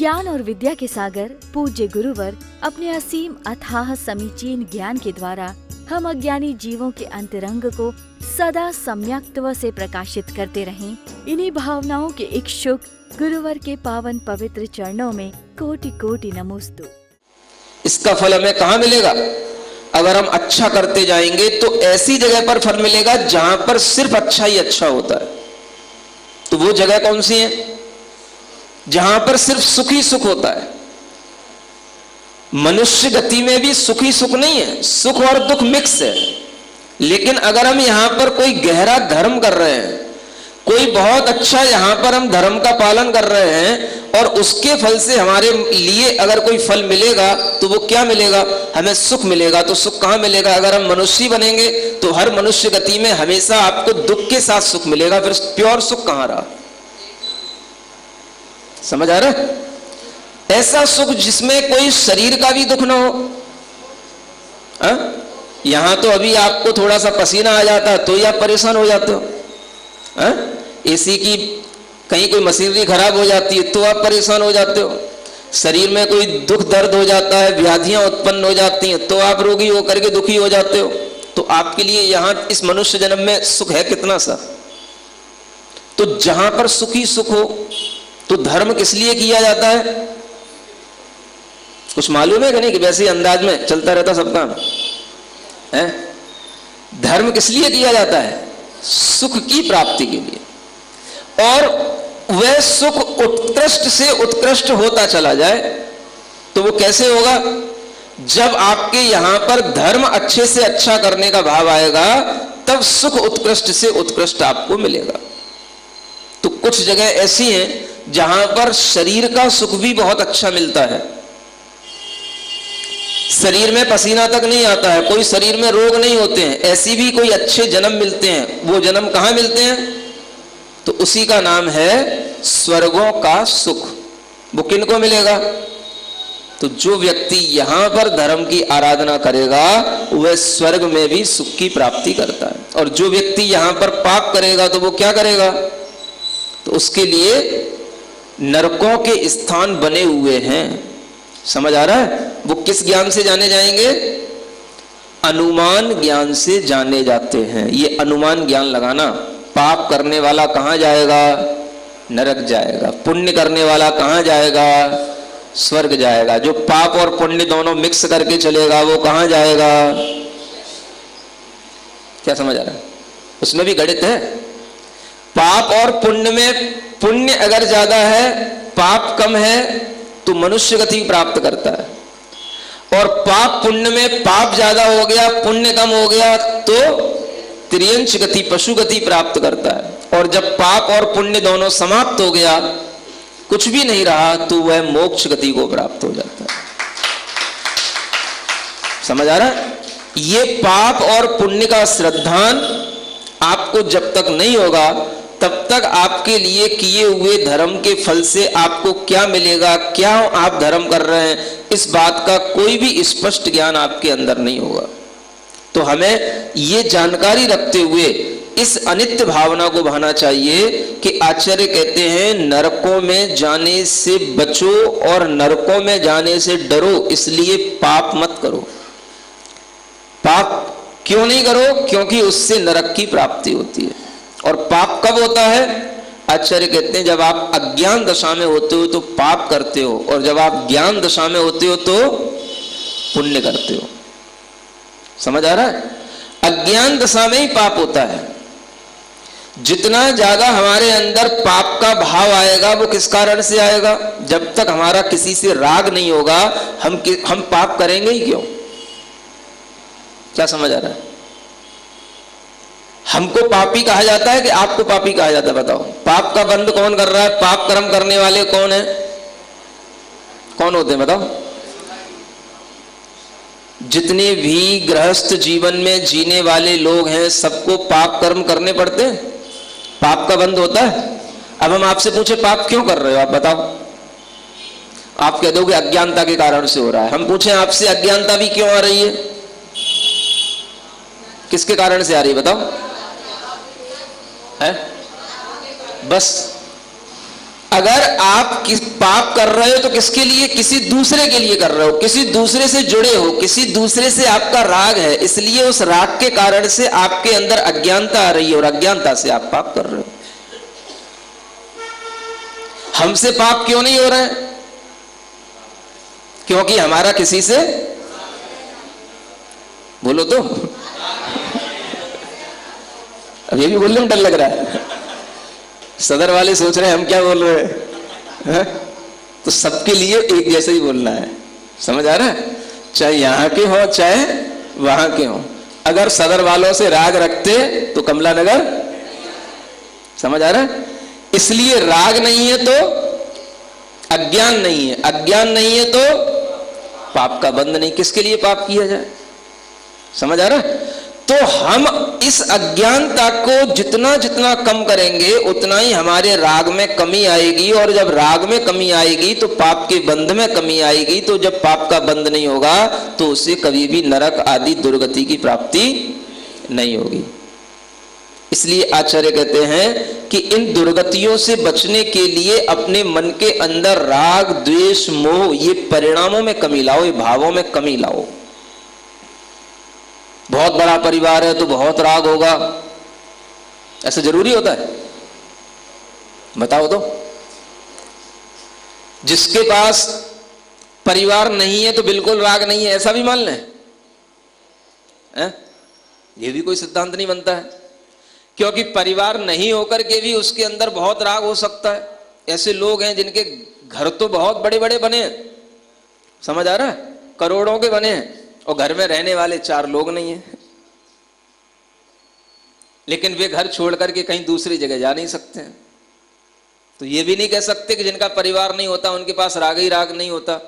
ज्ञान और विद्या के सागर पूज्य गुरुवर अपने असीम अथाह समीचीन ज्ञान के द्वारा हम अज्ञानी जीवों के अंतरंग को सदा सम्यक्त्व से प्रकाशित करते रहें। इन्हीं भावनाओं के इच्छुक गुरुवर के पावन पवित्र चरणों में कोटि कोटि नमोस्तु। इसका फल हमें कहाँ मिलेगा? अगर हम अच्छा करते जाएंगे तो ऐसी जगह पर फल मिलेगा जहां पर सिर्फ अच्छा ही अच्छा होता है। तो वो जगह कौन सी है? जहां पर सिर्फ सुख ही सुख होता है। मनुष्य गति में भी सुख ही सुख नहीं है, सुख और दुख मिक्स है। लेकिन अगर हम यहां पर कोई गहरा धर्म कर रहे हैं, कोई बहुत अच्छा यहां पर हम धर्म का पालन कर रहे हैं और उसके फल से हमारे लिए अगर कोई फल मिलेगा तो वो क्या मिलेगा? हमें सुख मिलेगा। तो सुख कहां मिलेगा? अगर हम मनुष्य बनेंगे तो हर मनुष्य गति में हमेशा आपको दुख के साथ सुख मिलेगा। फिर प्योर सुख कहां रहा? समझ आ रहा है? ऐसा सुख जिसमें कोई शरीर का भी दुख ना हो। यहां तो अभी आपको थोड़ा सा पसीना आ जाता है तो ही आप परेशान हो जाते हो। एसी की कहीं कोई मशीनरी खराब हो जाती है तो आप परेशान हो जाते हो। शरीर में कोई दुख दर्द हो जाता है, व्याधियां उत्पन्न हो जाती हैं तो आप रोगी होकर के दुखी हो जाते हो। तो आपके लिए यहां इस मनुष्य जन्म में सुख है कितना सा? तो जहां पर सुख ही सुख हो तो धर्म किस लिए किया जाता है? कुछ मालूम है कि नहीं? कि वैसे ही अंदाज में चलता रहता सब काम है। धर्म किस लिए किया जाता है? सुख की प्राप्ति के लिए। और वह सुख उत्कृष्ट से उत्कृष्ट होता चला जाए तो वो कैसे होगा? जब आपके यहां पर धर्म अच्छे से अच्छा करने का भाव आएगा तब सुख उत्कृष्ट से उत्कृष्ट आपको मिलेगा। तो कुछ जगह ऐसी हैं जहां पर शरीर का सुख भी बहुत अच्छा मिलता है, शरीर में पसीना तक नहीं आता है, कोई शरीर में रोग नहीं होते हैं, ऐसी भी कोई अच्छे जन्म मिलते हैं। वो जन्म कहां मिलते हैं? तो उसी का नाम है स्वर्गों का सुख। वो किनको मिलेगा? तो जो व्यक्ति यहां पर धर्म की आराधना करेगा वह स्वर्ग में भी सुख की प्राप्ति करता है। और जो व्यक्ति यहां पर पाप करेगा तो वो क्या करेगा? तो उसके लिए नरकों के स्थान बने हुए हैं। समझ आ रहा है? वो किस ज्ञान से जाने जाएंगे? अनुमान ज्ञान से जाने जाते हैं। ये अनुमान ज्ञान लगाना, पाप करने वाला कहां जाएगा? नरक जाएगा। पुण्य करने वाला कहां जाएगा? स्वर्ग जाएगा। जो पाप और पुण्य दोनों मिक्स करके चलेगा वो कहां जाएगा? क्या समझ आ रहा है? उसमें भी गणित है। पाप और पुण्य में पुण्य अगर ज्यादा है, पाप कम है तो मनुष्य गति प्राप्त करता है। और पाप पुण्य में पाप ज्यादा हो गया, पुण्य कम हो गया तो त्रियंश गति, पशु गति प्राप्त करता है। और जब पाप और पुण्य दोनों समाप्त हो गया, कुछ भी नहीं रहा, तो वह मोक्ष गति को प्राप्त हो जाता है। समझ आ रहा है? ये पाप और पुण्य का श्रद्धान आपको जब तक नहीं होगा तब तक आपके लिए किए हुए धर्म के फल से आपको क्या मिलेगा, क्या आप धर्म कर रहे हैं, इस बात का कोई भी स्पष्ट ज्ञान आपके अंदर नहीं होगा। तो हमें ये जानकारी रखते हुए इस अनित्य भावना को भाना चाहिए कि आचार्य कहते हैं नरकों में जाने से बचो और नरकों में जाने से डरो, इसलिए पाप मत करो। पाप क्यों नहीं करो? क्योंकि उससे नरक की प्राप्ति होती है। और पाप कब होता है? आचार्य कहते हैं जब आप अज्ञान दशा में होते हो तो पाप करते हो, और जब आप ज्ञान दशा में होते हो तो पुण्य करते हो। समझ आ रहा है? अज्ञान दशा में ही पाप होता है। जितना ज्यादा हमारे अंदर पाप का भाव आएगा वो किस कारण से आएगा? जब तक हमारा किसी से राग नहीं होगा हम पाप करेंगे ही क्यों? क्या समझ आ रहा है? हमको पापी कहा जाता है कि आपको पापी कहा जाता है? बताओ, पाप का बंध कौन कर रहा है? पाप कर्म करने वाले कौन है? कौन होते हैं बताओ? जितने भी गृहस्थ जीवन में जीने वाले लोग हैं सबको पाप कर्म करने पड़ते हैं, पाप का बंध होता है। अब हम आपसे पूछे पाप क्यों कर रहे हो, आप बताओ। आप कह दोगे अज्ञानता के कारण से हो रहा है। हम पूछें आपसे अज्ञानता भी क्यों आ रही है? किसके कारण से आ रही है बताओ? है बस अगर आप पाप कर रहे हो तो किसके लिए? किसी दूसरे के लिए कर रहे हो, किसी दूसरे से जुड़े हो, किसी दूसरे से आपका राग है, इसलिए उस राग के कारण से आपके अंदर अज्ञानता आ रही है और अज्ञानता से आप पाप कर रहे हो। हमसे पाप क्यों नहीं हो रहा है? क्योंकि हमारा किसी से, बोलो तो, अब ये भी बोलने में डर लग रहा है। सदर वाले सोच रहे हैं हम क्या बोल रहे हैं? तो सबके लिए एक जैसे ही बोलना है, समझ आ रहा है? चाहे यहां के हो चाहे वहां के हो। अगर सदर वालों से राग रखते तो कमला नगर, समझ आ रहा है? इसलिए राग नहीं है तो अज्ञान नहीं है, अज्ञान नहीं है तो पाप का बंध नहीं। किसके लिए पाप किया जाए? समझ आ रहा है? तो हम इस अज्ञानता को जितना जितना कम करेंगे उतना ही हमारे राग में कमी आएगी, और जब राग में कमी आएगी तो पाप के बंध में कमी आएगी। तो जब पाप का बंध नहीं होगा तो उसे कभी भी नरक आदि दुर्गति की प्राप्ति नहीं होगी। इसलिए आचार्य कहते हैं कि इन दुर्गतियों से बचने के लिए अपने मन के अंदर राग द्वेष मोह ये परिणामों में कमी लाओ, ये भावों में कमी लाओ। बहुत बड़ा परिवार है तो बहुत राग होगा, ऐसा जरूरी होता है? बताओ तो। जिसके पास परिवार नहीं है तो बिल्कुल राग नहीं है, ऐसा भी मान लें? ये भी कोई सिद्धांत नहीं बनता है, क्योंकि परिवार नहीं होकर के भी उसके अंदर बहुत राग हो सकता है। ऐसे लोग हैं जिनके घर तो बहुत बड़े बड़े बने हैं, समझ आ रहा है? करोड़ों के बने हैं, और घर में रहने वाले 4 लोग नहीं हैं, लेकिन वे घर छोड़ करके कहीं दूसरी जगह जा नहीं सकते हैं। तो ये भी नहीं कह सकते कि जिनका परिवार नहीं होता उनके पास राग ही राग नहीं होता,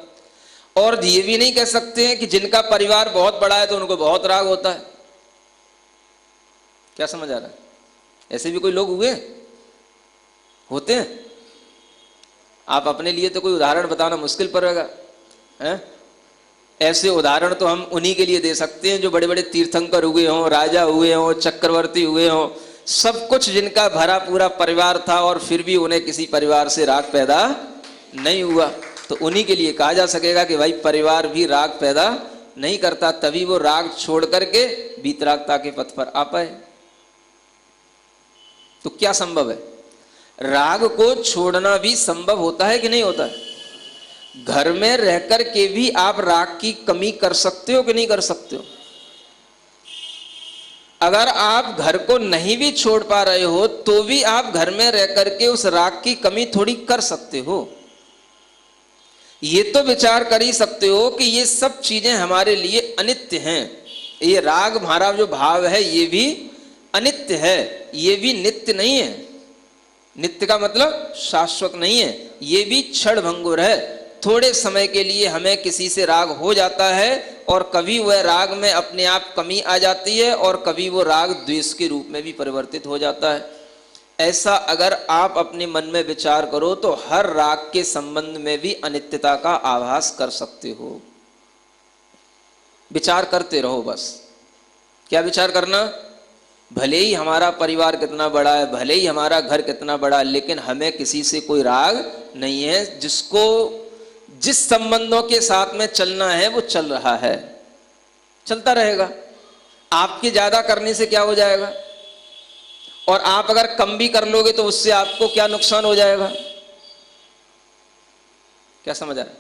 और ये भी नहीं कह सकते हैं कि जिनका परिवार बहुत बड़ा है तो उनको बहुत राग होता है। क्या समझ आ रहा है? ऐसे भी कोई लोग हुए होते हैं। आप अपने लिए तो कोई उदाहरण बताना मुश्किल पड़ेगा, हैं? ऐसे उदाहरण तो हम उन्हीं के लिए दे सकते हैं जो बड़े बड़े तीर्थंकर हुए हों, राजा हुए हों, चक्रवर्ती हुए हों, सब कुछ जिनका भरा पूरा परिवार था और फिर भी उन्हें किसी परिवार से राग पैदा नहीं हुआ। तो उन्हीं के लिए कहा जा सकेगा कि भाई परिवार भी राग पैदा नहीं करता, तभी वो राग छोड़ करके वीतरागता के पथ पर आ पाए। तो क्या संभव है? राग को छोड़ना भी संभव होता है कि नहीं होता है? घर में रहकर के भी आप राग की कमी कर सकते हो कि नहीं कर सकते हो? अगर आप घर को नहीं भी छोड़ पा रहे हो तो भी आप घर में रहकर के उस राग की कमी थोड़ी कर सकते हो। ये तो विचार कर ही सकते हो कि ये सब चीजें हमारे लिए अनित्य हैं। ये राग हमारा जो भाव है ये भी अनित्य है, ये भी नित्य नहीं है। नित्य का मतलब शाश्वत नहीं है, ये भी क्षण भंगुर है। थोड़े समय के लिए हमें किसी से राग हो जाता है और कभी वह राग में अपने आप कमी आ जाती है और कभी वो राग द्वेष के रूप में भी परिवर्तित हो जाता है। ऐसा अगर आप अपने मन में विचार करो तो हर राग के संबंध में भी अनित्यता का आभास कर सकते हो। विचार करते रहो बस। क्या विचार करना? भले ही हमारा परिवार कितना बड़ा है, भले ही हमारा घर कितना बड़ा है, लेकिन हमें किसी से कोई राग नहीं है। जिसको जिस संबंधों के साथ में चलना है वो चल रहा है, चलता रहेगा। आपके ज्यादा करने से क्या हो जाएगा? और आप अगर कम भी कर लोगे तो उससे आपको क्या नुकसान हो जाएगा? क्या समझ आ रहा है?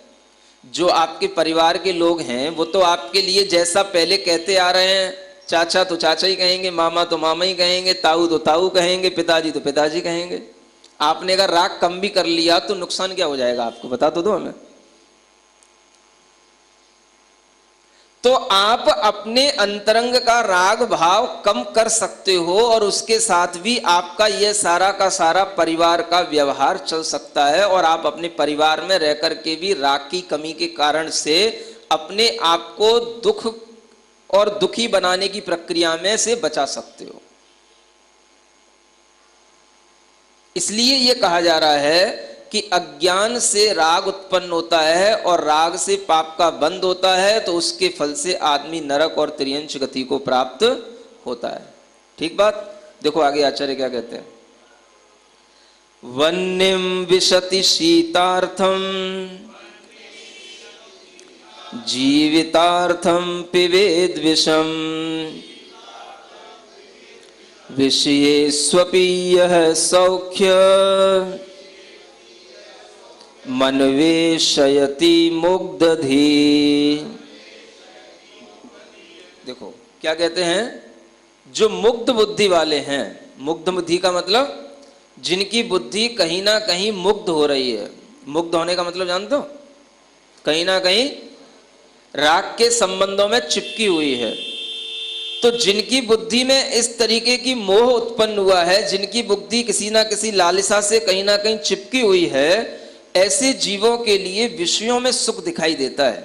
जो आपके परिवार के लोग हैं वो तो आपके लिए जैसा पहले कहते आ रहे हैं, चाचा तो चाचा ही कहेंगे, मामा तो मामा ही कहेंगे, ताऊ तो ताऊ कहेंगे, पिताजी तो पिताजी कहेंगे। आपने अगर राग कम भी कर लिया तो नुकसान क्या हो जाएगा आपको? बता तो दो हमें। तो आप अपने अंतरंग का राग भाव कम कर सकते हो और उसके साथ भी आपका यह सारा का सारा परिवार का व्यवहार चल सकता है, और आप अपने परिवार में रह करके भी राग की कमी के कारण से अपने आप को दुख और दुखी बनाने की प्रक्रिया में से बचा सकते हो। इसलिए यह कहा जा रहा है कि अज्ञान से राग उत्पन्न होता है और राग से पाप का बंध होता है, तो उसके फल से आदमी नरक और त्रियंश गति को प्राप्त होता है। ठीक बात? देखो आगे आचार्य क्या कहते हैं। वह्निं विशति शीतार्थं जीवितार्थं पिबेद विषम विषयेष्वपि यः सौख्य मनवेशयति मुग्धधि। देखो क्या कहते हैं, जो मुग्ध बुद्धि वाले हैं, मुग्ध बुद्धि का मतलब जिनकी बुद्धि कहीं ना कहीं मुग्ध हो रही है। मुग्ध होने का मतलब जानते हो, कहीं ना कहीं राग के संबंधों में चिपकी हुई है। तो जिनकी बुद्धि में इस तरीके की मोह उत्पन्न हुआ है, जिनकी बुद्धि किसी ना किसी लालसा से कहीं ना कहीं चिपकी हुई है, ऐसे जीवों के लिए विषयों में सुख दिखाई देता है,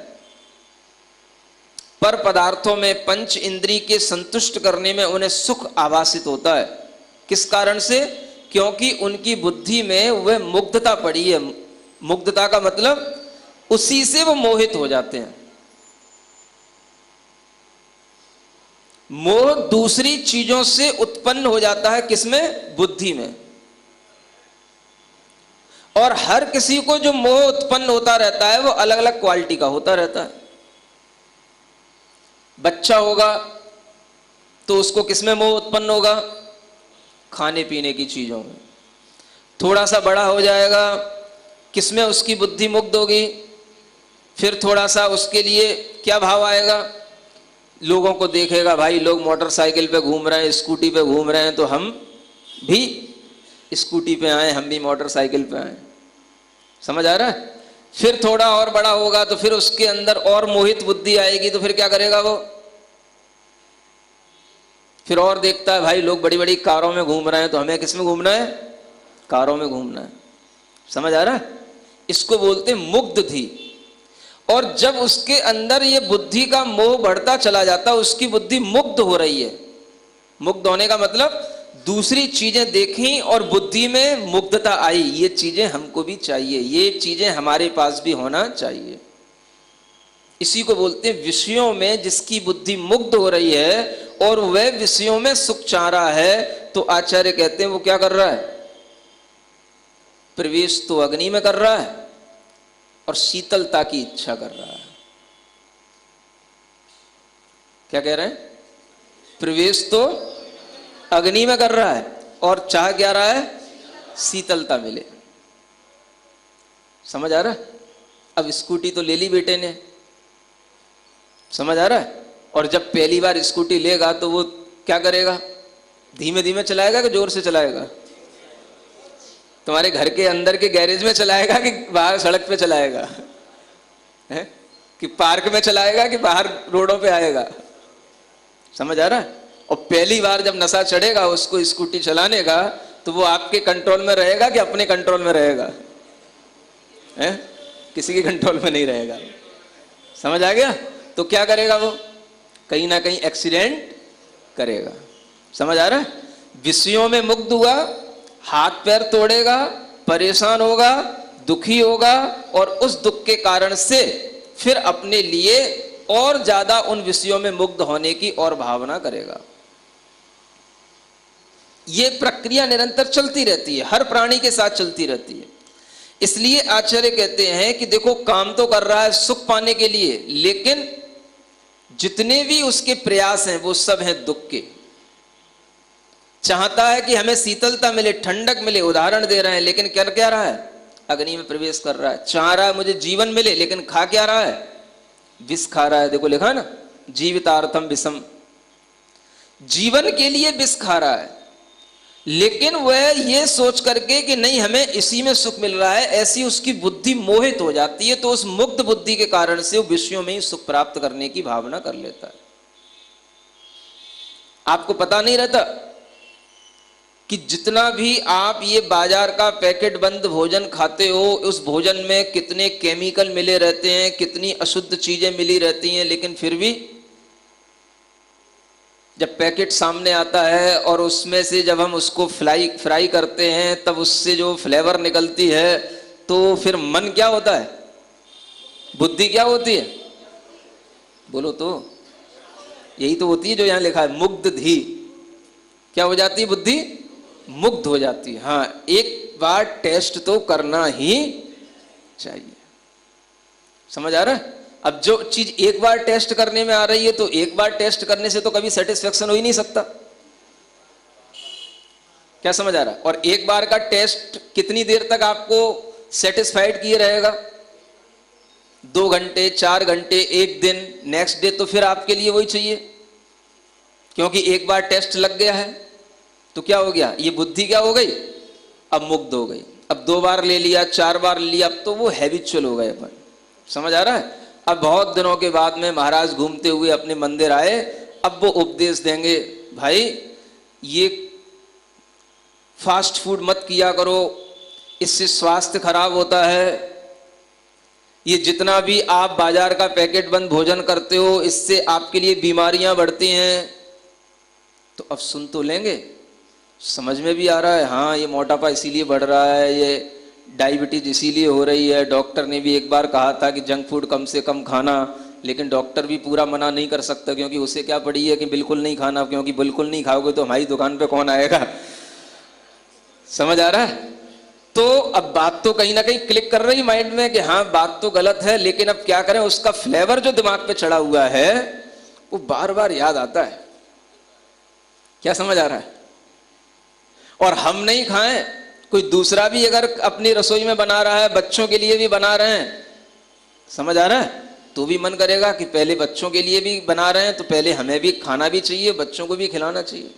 पर पदार्थों में पंच इंद्री के संतुष्ट करने में उन्हें सुख आभासित होता है। किस कारण से? क्योंकि उनकी बुद्धि में वह मुग्धता पड़ी है। मुग्धता का मतलब उसी से वो मोहित हो जाते हैं। मोह दूसरी चीजों से उत्पन्न हो जाता है, किसमें? बुद्धि में। और हर किसी को जो मोह उत्पन्न होता रहता है वो अलग अलग क्वालिटी का होता रहता है। बच्चा होगा तो उसको किसमें मोह उत्पन्न होगा? खाने पीने की चीजों में। थोड़ा सा बड़ा हो जाएगा, किसमें उसकी बुद्धि मुग्ध होगी? फिर थोड़ा सा उसके लिए क्या भाव आएगा? लोगों को देखेगा, भाई लोग मोटरसाइकिल पे घूम रहे हैं, स्कूटी पे घूम रहे हैं, तो हम भी स्कूटी पे आए, हम भी मोटरसाइकिल पे आए। समझ आ रहा है? फिर थोड़ा और बड़ा होगा तो फिर उसके अंदर और मोहित बुद्धि आएगी, तो फिर क्या करेगा वो? फिर और देखता है, भाई लोग बड़ी बड़ी कारों में घूम रहे हैं, तो हमें किस में घूमना है? कारों में घूमना है। समझ आ रहा है? इसको बोलते हैं मुग्धधि। और जब उसके अंदर ये बुद्धि का मोह बढ़ता चला जाता है, उसकी बुद्धि मुग्ध हो रही है। मुग्ध होने का मतलब दूसरी चीजें देखी और बुद्धि में मुग्धता आई, ये चीजें हमको भी चाहिए, ये चीजें हमारे पास भी होना चाहिए। इसी को बोलते हैं विषयों में जिसकी बुद्धि मुग्ध हो रही है और वह विषयों में सुख चाह रहा है, तो आचार्य कहते हैं वो क्या कर रहा है? प्रवेश तो अग्नि में कर रहा है और शीतलता की इच्छा कर रहा है। क्या कह रहे हैं? प्रवेश तो अग्नि में कर रहा है और चाह क्या रहा है? शीतलता मिले। समझ आ रहा है? अब स्कूटी तो ले ली बेटे ने, समझ आ रहा है? और जब पहली बार स्कूटी लेगा तो वो क्या करेगा? धीमे धीमे चलाएगा कि जोर से चलाएगा? तुम्हारे घर के अंदर के गैरेज में चलाएगा कि बाहर सड़क पे चलाएगा? है कि पार्क में चलाएगा कि बाहर रोडों पे आएगा? समझ आ रहा है? और पहली बार जब नशा चढ़ेगा उसको स्कूटी चलाने का, तो वो आपके कंट्रोल में रहेगा कि अपने कंट्रोल में रहेगा? है किसी के कंट्रोल में नहीं रहेगा। समझ आ गया? तो क्या करेगा वो? कहीं ना कहीं एक्सीडेंट करेगा। समझ आ रहा है? विषयों में मुग्ध हुआ, हाथ पैर तोड़ेगा, परेशान होगा, दुखी होगा, और उस दुख के कारण से फिर अपने लिए और ज्यादा उन विषयों में मुग्ध होने की और भावना करेगा। ये प्रक्रिया निरंतर चलती रहती है, हर प्राणी के साथ चलती रहती है। इसलिए आचार्य कहते हैं कि देखो, काम तो कर रहा है सुख पाने के लिए, लेकिन जितने भी उसके प्रयास हैं वो सब हैं दुख के। चाहता है कि हमें शीतलता मिले, ठंडक मिले, उदाहरण दे रहे हैं, लेकिन कर क्या रहा है? अग्नि में प्रवेश कर रहा है। चाह रहा है मुझे जीवन मिले, लेकिन खा क्या रहा है? विष खा रहा है। देखो लिखा ना, जीवितार्थम विषम, जीवन के लिए विष खा रहा है। लेकिन वह ये सोच करके कि नहीं हमें इसी में सुख मिल रहा है, ऐसी उसकी बुद्धि मोहित हो जाती है, तो उस मुग्ध बुद्धि के कारण से वो विषयों में ही सुख प्राप्त करने की भावना कर लेता है। आपको पता नहीं रहता कि जितना भी आप ये बाजार का पैकेट बंद भोजन खाते हो, उस भोजन में कितने केमिकल मिले रहते हैं, कितनी अशुद्ध चीजें मिली रहती हैं, लेकिन फिर भी जब पैकेट सामने आता है और उसमें से जब हम उसको फ्राई करते हैं, तब उससे जो फ्लेवर निकलती है, तो फिर मन क्या होता है? बुद्धि क्या होती है? बोलो तो। यही तो होती है जो यहां लिखा है, मुग्ध धी। क्या हो जाती है? बुद्धि मुग्ध हो जाती है। हाँ, एक बार टेस्ट तो करना ही चाहिए। समझ आ रहा है? अब जो चीज एक बार टेस्ट करने में आ रही है, तो एक बार टेस्ट करने से तो कभी सेटिस्फेक्शन हो ही नहीं सकता। क्या समझ आ रहा है? और एक बार का टेस्ट कितनी देर तक आपको सेटिस्फाइड किए रहेगा? 2 घंटे, 4 घंटे, 1 दिन, नेक्स्ट डे तो फिर आपके लिए वही चाहिए, क्योंकि एक बार टेस्ट लग गया है तो क्या हो गया, ये बुद्धि क्या हो गई, अब मुग्ध हो गई। अब 2 बार ले लिया, 4 बार ले लिया, अब तो वो हैबिचुअल हो गए अपन। समझ आ रहा है? अब बहुत दिनों के बाद में महाराज घूमते हुए अपने मंदिर आए, अब वो उपदेश देंगे, भाई ये फास्ट फूड मत किया करो, इससे स्वास्थ्य खराब होता है, ये जितना भी आप बाजार का पैकेट बंद भोजन करते हो, इससे आपके लिए बीमारियां बढ़ती हैं। तो अब सुन तो लेंगे, समझ में भी आ रहा है, हाँ ये मोटापा इसीलिए बढ़ रहा है, ये डायबिटीज इसीलिए हो रही है, डॉक्टर ने भी एक बार कहा था कि जंक फूड कम से कम खाना, लेकिन डॉक्टर भी पूरा मना नहीं कर सकता, क्योंकि उसे क्या पड़ी है कि बिल्कुल नहीं खाना, क्योंकि बिल्कुल नहीं खाओगे तो हमारी दुकान पे कौन आएगा। समझ आ रहा है? तो अब बात तो कहीं ना कहीं क्लिक कर रही माइंड में कि हाँ बात तो गलत है, लेकिन अब क्या करें, उसका फ्लेवर जो दिमाग पे चढ़ा हुआ है वो बार बार याद आता है। क्या समझ आ रहा है? और हम नहीं खाएं, कोई दूसरा भी अगर अपनी रसोई में बना रहा है, बच्चों के लिए भी बना रहे हैं, समझ आ रहा है, तो भी मन करेगा कि पहले बच्चों के लिए भी बना रहे हैं तो पहले हमें भी खाना भी चाहिए, बच्चों को भी खिलाना चाहिए।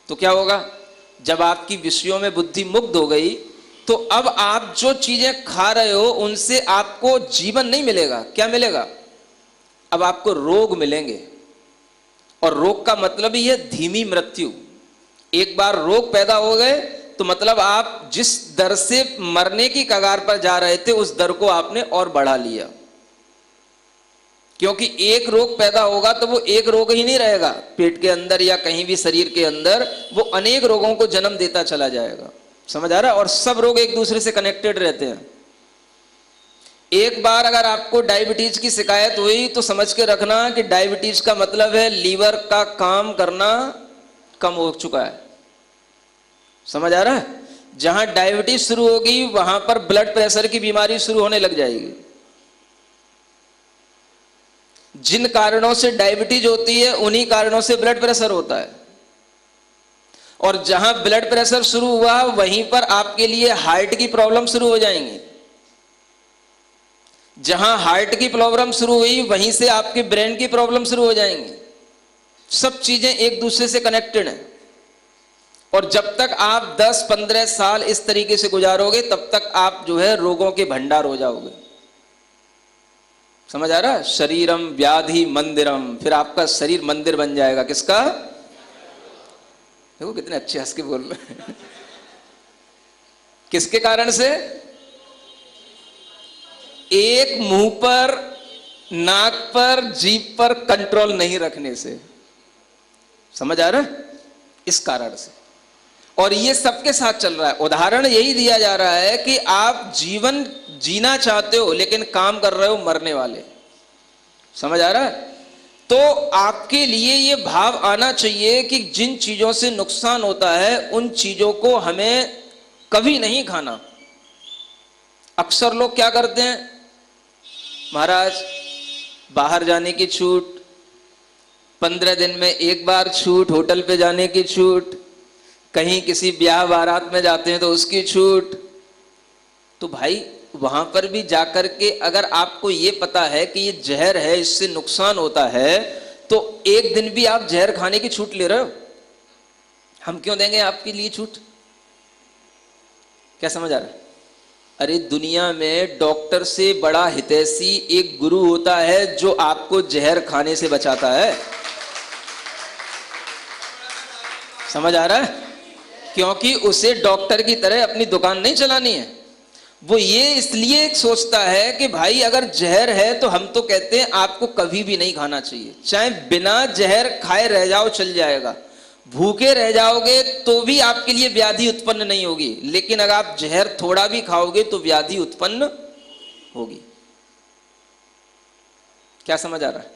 तो क्या होगा, जब आपकी विषयों में बुद्धि मुग्ध हो गई, तो अब आप जो चीजें खा रहे हो उनसे आपको जीवन नहीं मिलेगा। क्या मिलेगा? अब आपको रोग मिलेंगे, और रोग का मतलब ही है धीमी मृत्यु। एक बार रोग पैदा हो गए तो मतलब आप जिस दर से मरने की कगार पर जा रहे थे, उस दर को आपने और बढ़ा लिया। क्योंकि एक रोग पैदा होगा तो वो एक रोग ही नहीं रहेगा, पेट के अंदर या कहीं भी शरीर के अंदर वो अनेक रोगों को जन्म देता चला जाएगा। समझ आ रहा है? और सब रोग एक दूसरे से कनेक्टेड रहते हैं। एक बार अगर आपको डायबिटीज की शिकायत हुई तो समझ के रखना कि डायबिटीज का मतलब है लीवर का काम करना कम हो चुका है। समझ आ रहा है? जहां डायबिटीज शुरू होगी वहां पर ब्लड प्रेशर की बीमारी शुरू होने लग जाएगी। जिन कारणों से डायबिटीज होती है उन्हीं कारणों से ब्लड प्रेशर होता है, और जहां ब्लड प्रेशर शुरू हुआ वहीं पर आपके लिए हार्ट की प्रॉब्लम शुरू हो जाएंगी। जहां हार्ट की प्रॉब्लम शुरू हुई वहीं से आपके ब्रेन की प्रॉब्लम शुरू हो जाएंगी। सब चीजें एक दूसरे से कनेक्टेड हैं, और जब तक आप 10-15 साल इस तरीके से गुजारोगे तब तक आप जो है रोगों के भंडार हो जाओगे। समझ आ रहा है? शरीरम व्याधि मंदिरम, फिर आपका शरीर मंदिर बन जाएगा। किसका? देखो कितने अच्छे हंस के बोल रहे हैं। किसके कारण से? एक मुंह पर, नाक पर, जीभ पर कंट्रोल नहीं रखने से। समझ आ रहा है? इस कारण से। और ये सबके साथ चल रहा है। उदाहरण यही दिया जा रहा है कि आप जीवन जीना चाहते हो लेकिन काम कर रहे हो मरने वाले। समझ आ रहा है? तो आपके लिए ये भाव आना चाहिए कि जिन चीजों से नुकसान होता है उन चीजों को हमें कभी नहीं खाना। अक्सर लोग क्या करते हैं, महाराज बाहर जाने की छूट, 15 दिन में एक बार छूट, होटल पे जाने की छूट, कहीं किसी ब्याह बारात में जाते हैं तो उसकी छूट। तो भाई वहां पर भी जाकर के अगर आपको ये पता है कि ये जहर है, इससे नुकसान होता है, तो एक दिन भी आप जहर खाने की छूट ले रहे हो। हम क्यों देंगे आपके लिए छूट? क्या समझ आ रहा है? अरे दुनिया में डॉक्टर से बड़ा हितैषी एक गुरु होता है जो आपको जहर खाने से बचाता है। समझ आ रहा है? क्योंकि उसे डॉक्टर की तरह अपनी दुकान नहीं चलानी है। वो ये इसलिए सोचता है कि भाई अगर जहर है तो हम तो कहते हैं आपको कभी भी नहीं खाना चाहिए, चाहे बिना जहर खाए रह जाओ चल जाएगा, भूखे रह जाओगे तो भी आपके लिए व्याधि उत्पन्न नहीं होगी, लेकिन अगर आप जहर थोड़ा भी खाओगे तो व्याधि उत्पन्न होगी। क्या समझ आ रहा है?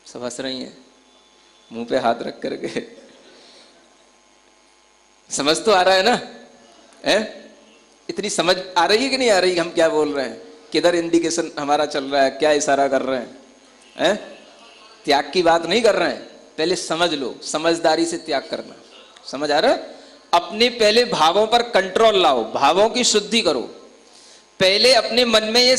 सब हंस रही हैं मुंह पे हाथ रख करके। समझ तो आ रहा है ना? है? इतनी समझ आ रही है कि नहीं आ रही? हम क्या बोल रहे हैं, किधर इंडिकेशन हमारा चल रहा है, क्या इशारा कर रहे हैं? हैं? त्याग की बात नहीं कर रहे हैं, पहले समझ लो, समझदारी से त्याग करना। समझ आ रहा है? अपने पहले भावों पर कंट्रोल लाओ, भावों की शुद्धि करो। पहले अपने मन में ये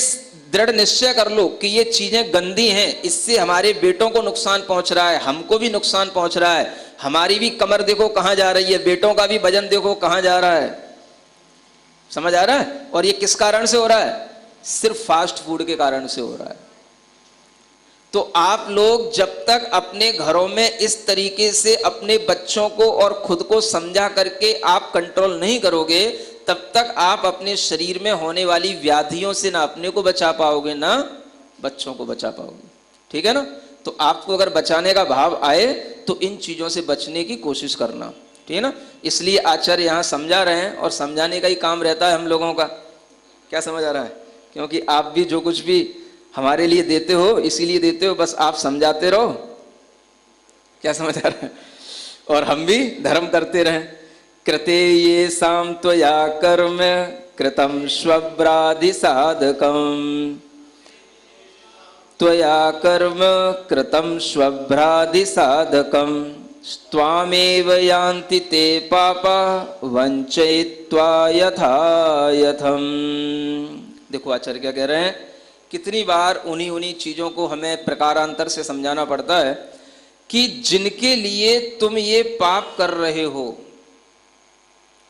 दृढ़ निश्चय कर लो कि ये चीजें गंदी हैं, इससे हमारे बेटों को नुकसान पहुंच रहा है, हमको भी नुकसान पहुंच रहा है, हमारी भी कमर देखो कहां जा रही है, बेटों का भी वजन देखो कहां जा रहा है। समझ आ रहा है? और ये किस कारण से हो रहा है? सिर्फ फास्ट फूड के कारण से हो रहा है। तो आप लोग जब तक अपने घरों में इस तरीके से अपने बच्चों को और खुद को समझा करके आप कंट्रोल नहीं करोगे, तब तक आप अपने शरीर में होने वाली व्याधियों से ना अपने को बचा पाओगे ना बच्चों को बचा पाओगे। ठीक है ना? तो आपको अगर बचाने का भाव आए तो इन चीजों से बचने की कोशिश करना। ठीक है ना? इसलिए आचार्य यहाँ समझा रहे हैं, और समझाने का ही काम रहता है हम लोगों का। क्या समझ आ रहा है? क्योंकि आप भी जो कुछ भी हमारे लिए देते हो इसीलिए देते हो, बस आप समझाते रहो। क्या समझ आ रहा है? और हम भी धर्म करते रहें। कृते ये साम त्वया कर्म कृतम स्वब्राधि साधकम, त्वया कर्म कृतम स्वभ्राधि साधकम, त्वामेव यान्ति ते पापा वंचयित्वा यथा यथम। देखो आचार्य क्या कह रहे हैं, कितनी बार उन्हीं चीजों को हमें प्रकारांतर से समझाना पड़ता है कि जिनके लिए तुम ये पाप कर रहे हो।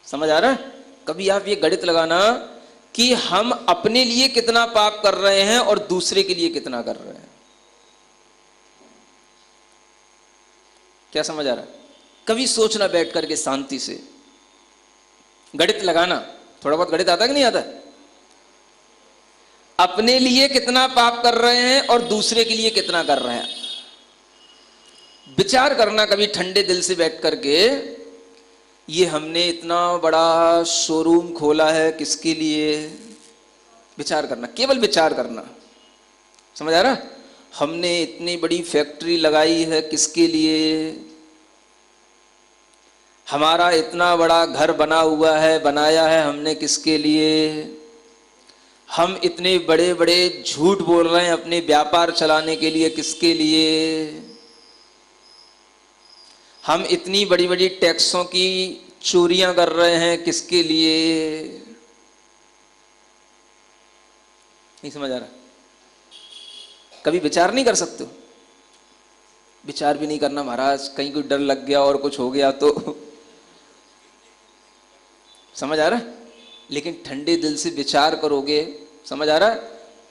समझ आ रहा है? कभी आप ये गणित लगाना कि हम अपने लिए कितना पाप कर रहे हैं और दूसरे के लिए कितना कर रहे हैं। क्या समझ आ रहा है? कभी सोचना बैठ करके शांति से, गणित लगाना। थोड़ा बहुत गणित आता है कि नहीं आता? अपने लिए कितना पाप कर रहे हैं और दूसरे के लिए कितना कर रहे हैं। विचार करना कभी ठंडे दिल से बैठ करके, ये हमने इतना बड़ा शोरूम खोला है किसके लिए? विचार करना, केवल विचार करना। समझ आ रहा? हमने इतनी बड़ी फैक्ट्री लगाई है किसके लिए? हमारा इतना बड़ा घर बना हुआ है, बनाया है हमने किसके लिए? हम इतने बड़े बड़े झूठ बोल रहे हैं अपने व्यापार चलाने के लिए, किसके लिए? हम इतनी बड़ी बड़ी टैक्सों की चोरियां कर रहे हैं, किसके लिए? नहीं समझ आ रहा? कभी विचार नहीं कर सकते हो? विचार भी नहीं करना महाराज, कहीं कोई डर लग गया और कुछ हो गया तो। समझ आ रहा है? लेकिन ठंडे दिल से विचार करोगे, समझ आ रहा है?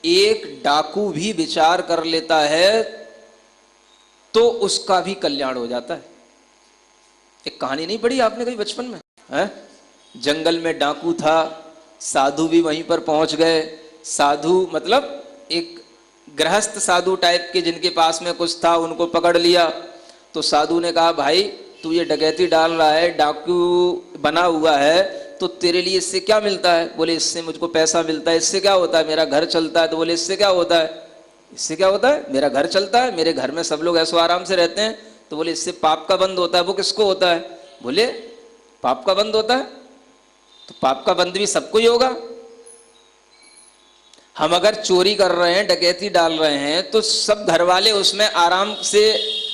एक डाकू भी विचार कर लेता है तो उसका भी कल्याण हो जाता है। एक कहानी नहीं पढ़ी आपने कभी बचपन में? है? जंगल में डाकू था, साधु भी वहीं पर पहुंच गए। साधु मतलब एक गृहस्थ साधु टाइप के, जिनके पास में कुछ था, उनको पकड़ लिया। तो साधु ने कहा, भाई तू ये डकैती डाल रहा है, डाकू बना हुआ है, तो तेरे लिए इससे क्या मिलता है? बोले इससे मुझको पैसा मिलता है। इससे क्या होता है? मेरा घर चलता है। तो बोले इससे क्या होता है? इससे क्या होता है? मेरा घर चलता है, मेरे घर में सब लोग ऐसो आराम से रहते हैं। तो बोले इससे पाप का बंद होता है। वो किसको होता है? बोले पाप का बंद होता है। तो पाप का बंद भी सबको ही होगा। हम अगर चोरी कर रहे हैं, डकैती डाल रहे हैं, तो सब घर वाले उसमें आराम से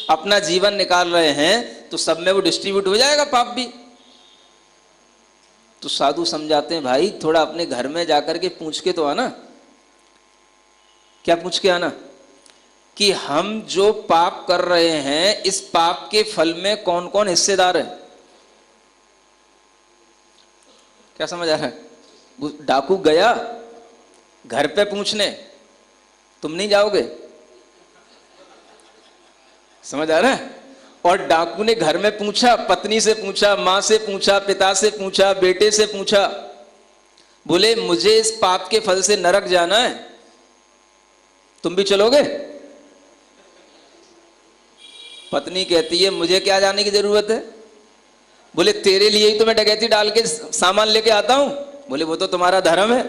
अपना जीवन निकाल रहे हैं, तो सब में वो डिस्ट्रीब्यूट हो जाएगा पाप भी। तो साधु समझाते हैं, भाई थोड़ा अपने घर में जाकर के पूछ के तो आना। क्या पूछ के आना? कि हम जो पाप कर रहे हैं, इस पाप के फल में कौन कौन हिस्सेदार है। क्या समझ आ रहा है? डाकू गया घर पे पूछने, तुम नहीं जाओगे? समझ आ रहा है? और डाकू ने घर में पूछा, पत्नी से पूछा, मां से पूछा, पिता से पूछा, बेटे से पूछा। बोले मुझे इस पाप के फल से नरक जाना है, तुम भी चलोगे? पत्नी कहती है, मुझे क्या जाने की जरूरत है? बोले तेरे लिए ही तो मैं डकैती डाल के सामान लेके आता हूं। बोले वो तो तुम्हारा धर्म है।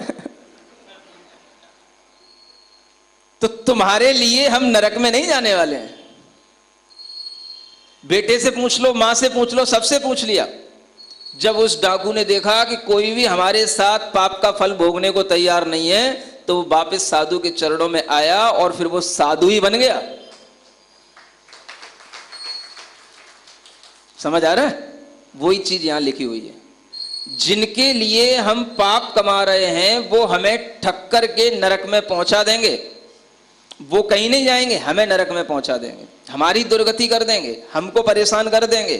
तो तुम्हारे लिए हम नरक में नहीं जाने वाले हैं। बेटे से पूछ लो, मां से पूछ लो, सबसे पूछ लिया। जब उस डाकू ने देखा कि कोई भी हमारे साथ पाप का फल भोगने को तैयार नहीं है, तो वो वापस साधु के चरणों में आया और फिर वो साधु ही बन गया। समझ आ रहा है? वही चीज यहां लिखी हुई है। जिनके लिए हम पाप कमा रहे हैं वो हमें ठक्कर के नरक में पहुंचा देंगे। वो कहीं नहीं जाएंगे, हमें नरक में पहुंचा देंगे, हमारी दुर्गति कर देंगे, हमको परेशान कर देंगे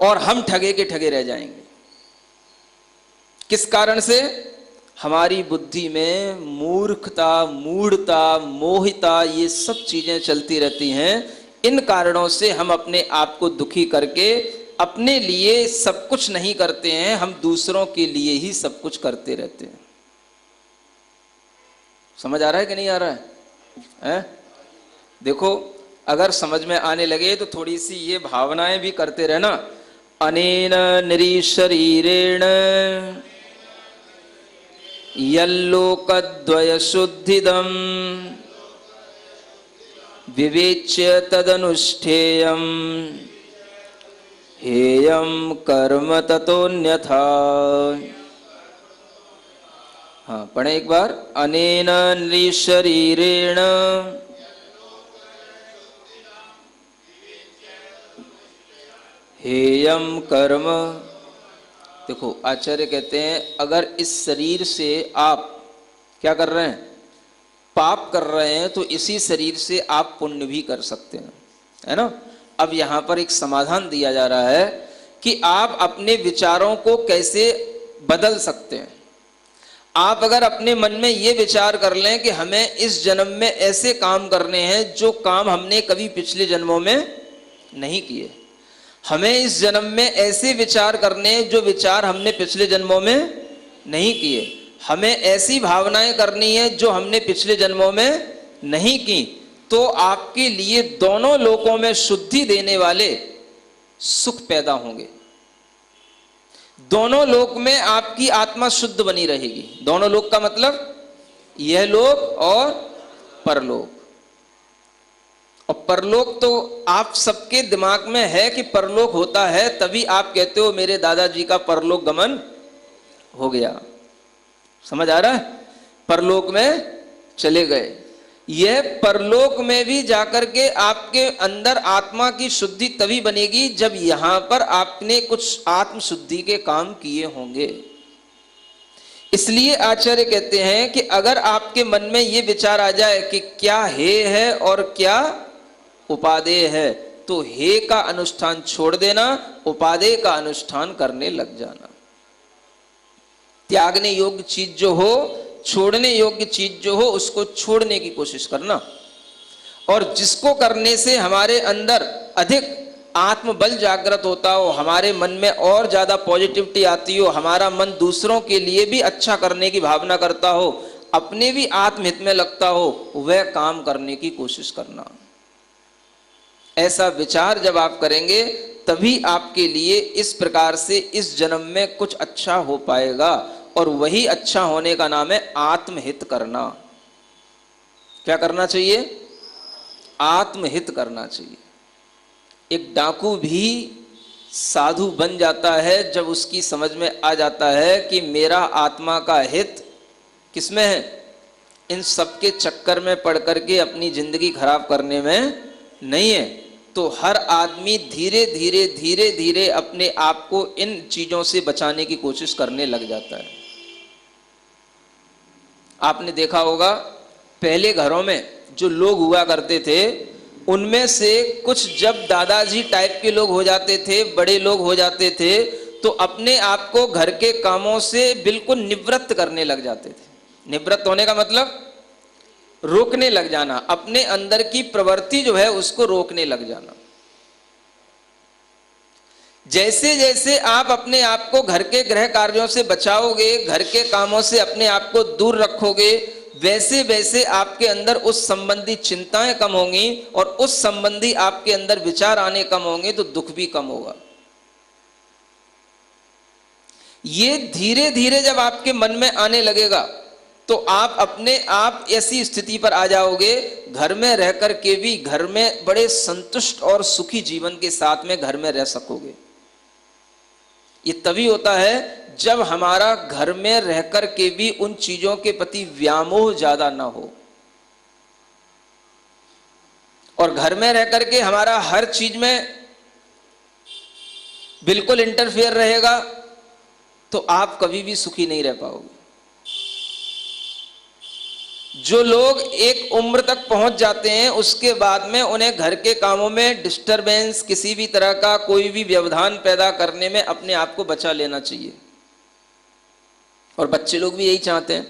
और हम ठगे के ठगे रह जाएंगे। किस कारण से? हमारी बुद्धि में मूर्खता, मूढ़ता, मोहिता, ये सब चीजें चलती रहती हैं। इन कारणों से हम अपने आप को दुखी करके अपने लिए सब कुछ नहीं करते हैं, हम दूसरों के लिए ही सब कुछ करते रहते हैं। समझ आ रहा है कि नहीं आ रहा है? देखो, अगर समझ में आने लगे तो थोड़ी सी ये भावनाएं भी करते रहना। अनेन निरीशरीरेण यल्लोकद्वय शुद्धिदम विवेच्य तदनुष्ठेयम हेयम कर्म ततोन्यथा। हाँ, पढ़े एक बार। अनेन नृशरीरेण हेयम कर्म। देखो, आचार्य कहते हैं अगर इस शरीर से आप क्या कर रहे हैं? पाप कर रहे हैं, तो इसी शरीर से आप पुण्य भी कर सकते हैं, है ना? अब यहां पर एक समाधान दिया जा रहा है कि आप अपने विचारों को कैसे बदल सकते हैं। आप अगर अपने मन में ये विचार कर लें कि हमें इस जन्म में ऐसे काम करने हैं जो काम हमने कभी पिछले जन्मों में नहीं किए, हमें इस जन्म में ऐसे विचार करने हैं जो विचार हमने पिछले जन्मों में नहीं किए, हमें ऐसी भावनाएं करनी है जो हमने पिछले जन्मों में नहीं की, तो आपके लिए दोनों लोकों में शुद्धि देने वाले सुख पैदा होंगे। दोनों लोक में आपकी आत्मा शुद्ध बनी रहेगी। दोनों लोक का मतलब यह लोक और परलोक। और परलोक तो आप सबके दिमाग में है कि परलोक होता है, तभी आप कहते हो मेरे दादाजी का परलोक गमन हो गया। समझ आ रहा है? परलोक में चले गए। यह परलोक में भी जाकर के आपके अंदर आत्मा की शुद्धि तभी बनेगी जब यहां पर आपने कुछ आत्म शुद्धि के काम किए होंगे। इसलिए आचार्य कहते हैं कि अगर आपके मन में यह विचार आ जाए कि क्या हे है और क्या उपादेय है, तो हे का अनुष्ठान छोड़ देना, उपादेय का अनुष्ठान करने लग जाना। त्यागने योग्य चीज जो हो, छोड़ने योग्य चीज जो हो, उसको छोड़ने की कोशिश करना। और जिसको करने से हमारे अंदर अधिक आत्मबल जागृत होता हो, हमारे मन में और ज्यादा पॉजिटिविटी आती हो, हमारा मन दूसरों के लिए भी अच्छा करने की भावना करता हो, अपने भी आत्महित में लगता हो, वह काम करने की कोशिश करना। ऐसा विचार जब आप करेंगे तभी आपके लिए इस प्रकार से इस जन्म में कुछ अच्छा हो पाएगा। और वही अच्छा होने का नाम है आत्महित करना। क्या करना चाहिए? आत्महित करना चाहिए। एक डाकू भी साधु बन जाता है जब उसकी समझ में आ जाता है कि मेरा आत्मा का हित किसमें है? इन सबके चक्कर में पड़ करके अपनी जिंदगी खराब करने में नहीं है। तो हर आदमी धीरे धीरे धीरे धीरे अपने आप को इन चीजों से बचाने की कोशिश करने लग जाता है। आपने देखा होगा पहले घरों में जो लोग हुआ करते थे, उनमें से कुछ जब दादाजी टाइप के लोग हो जाते थे, बड़े लोग हो जाते थे, तो अपने आप को घर के कामों से बिल्कुल निवृत्त करने लग जाते थे। निवृत्त होने का मतलब रोकने लग जाना, अपने अंदर की प्रवृत्ति जो है उसको रोकने लग जाना। जैसे जैसे आप अपने आप को घर के गृह कार्यों से बचाओगे, घर के कामों से अपने आप को दूर रखोगे, वैसे वैसे आपके अंदर उस संबंधी चिंताएं कम होंगी और उस संबंधी आपके अंदर विचार आने कम होंगे, तो दुख भी कम होगा। ये धीरे धीरे जब आपके मन में आने लगेगा तो आप अपने आप ऐसी स्थिति पर आ जाओगे, घर में रह कर के भी घर में बड़े संतुष्ट और सुखी जीवन के साथ में घर में रह सकोगे। ये तभी होता है जब हमारा घर में रहकर के भी उन चीजों के प्रति व्यामोह ज्यादा ना हो, और घर में रहकर के हमारा हर चीज में बिल्कुल इंटरफेयर रहेगा तो आप कभी भी सुखी नहीं रह पाओगे। जो लोग एक उम्र तक पहुंच जाते हैं उसके बाद में उन्हें घर के कामों में डिस्टरबेंस, किसी भी तरह का कोई भी व्यवधान पैदा करने में अपने आप को बचा लेना चाहिए। और बच्चे लोग भी यही चाहते हैं।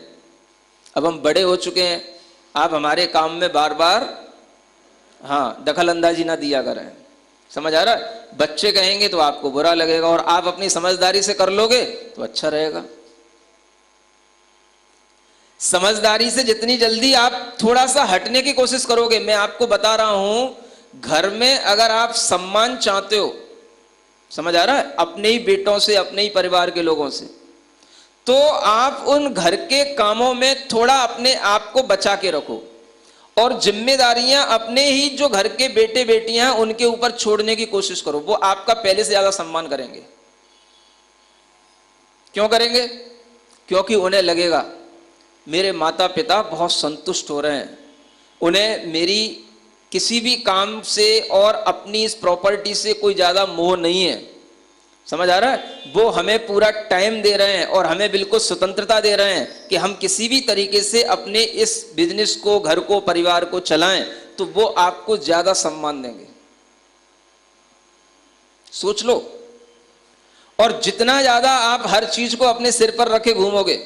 अब हम बड़े हो चुके हैं, आप हमारे काम में बार बार दखल अंदाजी ना दिया करें। समझ आ रहा है? बच्चे कहेंगे तो आपको बुरा लगेगा, और आप अपनी समझदारी से कर लोगे तो अच्छा रहेगा। समझदारी से जितनी जल्दी आप थोड़ा सा हटने की कोशिश करोगे, मैं आपको बता रहा हूं, घर में अगर आप सम्मान चाहते हो, समझ आ रहा है, अपने ही बेटों से, अपने ही परिवार के लोगों से, तो आप उन घर के कामों में थोड़ा अपने आप को बचा के रखो, और जिम्मेदारियां अपने ही जो घर के बेटे बेटियां उनके ऊपर छोड़ने की कोशिश करो। वो आपका पहले से ज्यादा सम्मान करेंगे। क्यों करेंगे? क्योंकि उन्हें लगेगा मेरे माता पिता बहुत संतुष्ट हो रहे हैं, उन्हें मेरी किसी भी काम से और अपनी इस प्रॉपर्टी से कोई ज्यादा मोह नहीं है। समझ आ रहा है? वो हमें पूरा टाइम दे रहे हैं और हमें बिल्कुल स्वतंत्रता दे रहे हैं कि हम किसी भी तरीके से अपने इस बिजनेस को, घर को, परिवार को चलाएं, तो वो आपको ज्यादा सम्मान देंगे। सोच लो। और जितना ज्यादा आप हर चीज को अपने सिर पर रखे घूमोगे,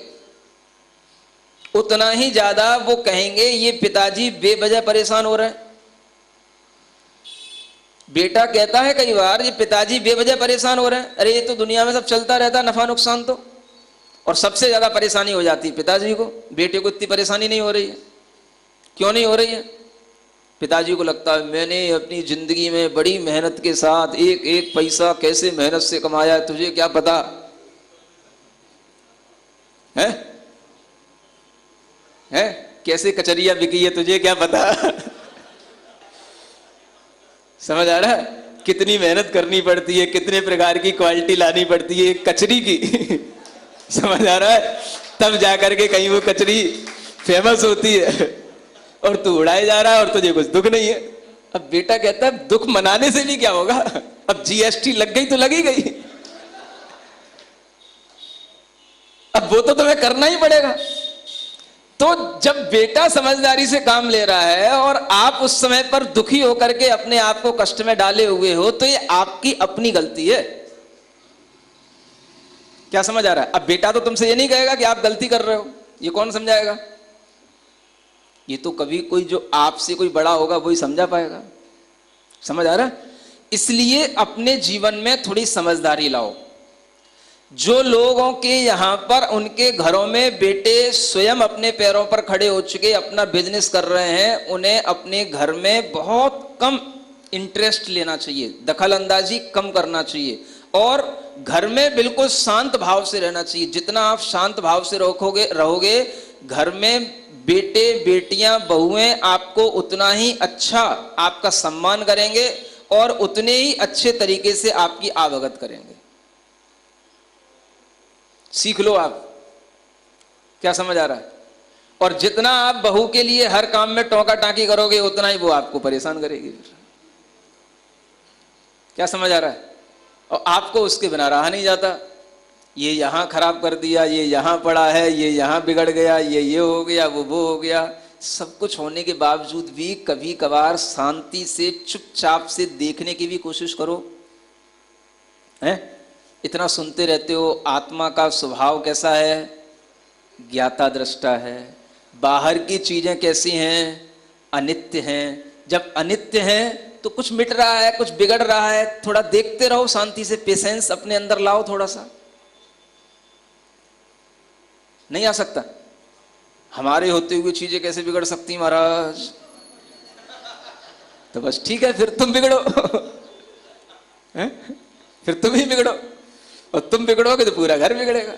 उतना ही ज्यादा वो कहेंगे ये पिताजी बेवजह परेशान हो रहे हैं। बेटा कहता है कई बार, ये पिताजी बेवजह परेशान हो रहे हैं। अरे ये तो दुनिया में सब चलता रहता, नफा नुकसान तो। और सबसे ज्यादा परेशानी हो जाती है पिताजी को। बेटे को इतनी परेशानी नहीं हो रही है। क्यों नहीं हो रही है? पिताजी को लगता है मैंने अपनी जिंदगी में बड़ी मेहनत के साथ एक एक पैसा कैसे मेहनत से कमाया, तुझे क्या पता है? कैसे कचरिया बिकी है, तुझे क्या पता? समझ आ रहा है? कितनी मेहनत करनी पड़ती है, कितने प्रकार की क्वालिटी लानी पड़ती है एक कचरी की। समझ आ रहा है? तब जाकर के कहीं वो कचरी फेमस होती है, और तू उड़ाए जा रहा है और तुझे कुछ दुख नहीं है। अब बेटा कहता है दुख मनाने से भी क्या होगा, अब जीएसटी लग गई तो लगी गई, अब वो तो तुम्हें करना ही पड़ेगा। तो जब बेटा समझदारी से काम ले रहा है और आप उस समय पर दुखी होकर के अपने आप को कष्ट में डाले हुए हो, तो ये आपकी अपनी गलती है। क्या समझ आ रहा है? अब बेटा तो तुमसे ये नहीं कहेगा कि आप गलती कर रहे हो, ये कौन समझाएगा? ये तो कभी कोई जो आपसे कोई बड़ा होगा वही समझा पाएगा। समझ आ रहा है? इसलिए अपने जीवन में थोड़ी समझदारी लाओ। जो लोगों के यहां पर उनके घरों में बेटे स्वयं अपने पैरों पर खड़े हो चुके, अपना बिजनेस कर रहे हैं, उन्हें अपने घर में बहुत कम इंटरेस्ट लेना चाहिए, दखल अंदाजी कम करना चाहिए, और घर में बिल्कुल शांत भाव से रहना चाहिए। जितना आप शांत भाव से रहोगे, घर में बेटे बेटियां बहुएं आपको उतना ही अच्छा आपका सम्मान करेंगे और उतने ही अच्छे तरीके से आपकी आवभगत करेंगे। सीख लो आप। क्या समझ आ रहा है? और जितना आप बहू के लिए हर काम में टोका टाकी करोगे, उतना ही वो आपको परेशान करेगी। क्या समझ आ रहा है? और आपको उसके बिना रहा नहीं जाता। ये यहां खराब कर दिया, ये यहां पड़ा है, ये यहां बिगड़ गया, ये हो गया, वो हो गया। सब कुछ होने के बावजूद भी कभी कभार शांति से चुपचाप से देखने की भी कोशिश करो। हैं? इतना सुनते रहते हो, आत्मा का स्वभाव कैसा है? ज्ञाता दृष्टा है। बाहर की चीजें कैसी हैं? अनित्य हैं। जब अनित्य हैं तो कुछ मिट रहा है, कुछ बिगड़ रहा है, थोड़ा देखते रहो शांति से, पेशेंस अपने अंदर लाओ थोड़ा सा। नहीं आ सकता? हमारे होते हुए चीजें कैसे बिगड़ सकती महाराज? तो बस ठीक है, फिर तुम बिगड़ो। फिर तुम ही बिगड़ो, और तुम बिगड़ोगे तो पूरा घर बिगड़ेगा।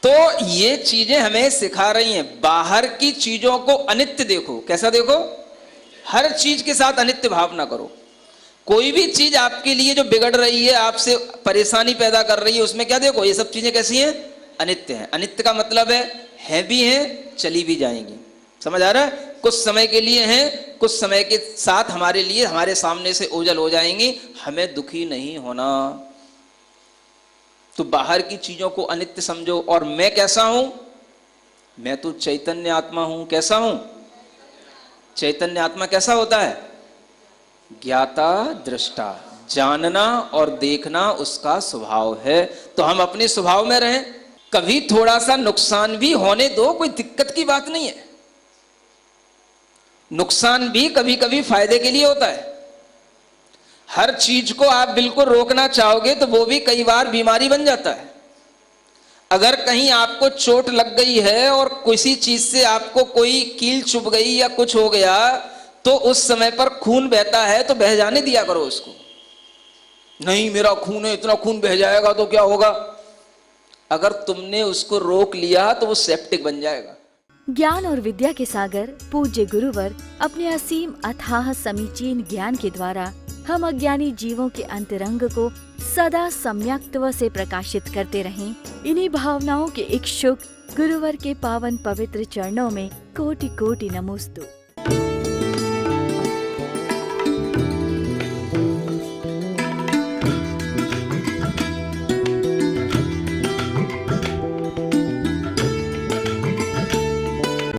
तो ये चीजें हमें सिखा रही हैं, बाहर की चीजों को अनित्य देखो। कैसा देखो? हर चीज के साथ अनित्य भाव ना करो। कोई भी चीज आपके लिए जो बिगड़ रही है, आपसे परेशानी पैदा कर रही है, उसमें क्या देखो, ये सब चीजें कैसी हैं? अनित्य हैं। अनित्य का मतलब है भी हैं, चली भी जाएंगी। समझ आ रहा है? कुछ समय के लिए हैं, कुछ समय के साथ हमारे लिए, हमारे सामने से ओझल हो जाएंगी। हमें दुखी नहीं होना। तो बाहर की चीजों को अनित्य समझो। और मैं कैसा हूं? मैं तो चैतन्य आत्मा हूं। कैसा हूं? चैतन्य आत्मा कैसा होता है? ज्ञाता दृष्टा, जानना और देखना उसका स्वभाव है। तो हम अपने स्वभाव में रहें। कभी थोड़ा सा नुकसान भी होने दो, कोई दिक्कत की बात नहीं है। नुकसान भी कभी कभी फायदे के लिए होता है। हर चीज को आप बिल्कुल रोकना चाहोगे तो वो भी कई बार बीमारी बन जाता है। अगर कहीं आपको चोट लग गई है और किसी चीज से आपको कोई कील चुभ गई या कुछ हो गया, तो उस समय पर खून बहता है तो बह जाने दिया करो उसको। नहीं मेरा खून है, इतना खून बह जाएगा तो क्या होगा? अगर तुमने उसको रोक लिया तो वो सेप्टिक बन जाएगा। ज्ञान और विद्या के सागर पूज्य गुरुवर अपने असीम अथाह समीचीन ज्ञान के द्वारा हम अज्ञानी जीवों के अंतरंग को सदा सम्यक्त्व से प्रकाशित करते रहें। इन्हीं भावनाओं के इच्छुक गुरुवर के पावन पवित्र चरणों में कोटि कोटि नमोस्तु।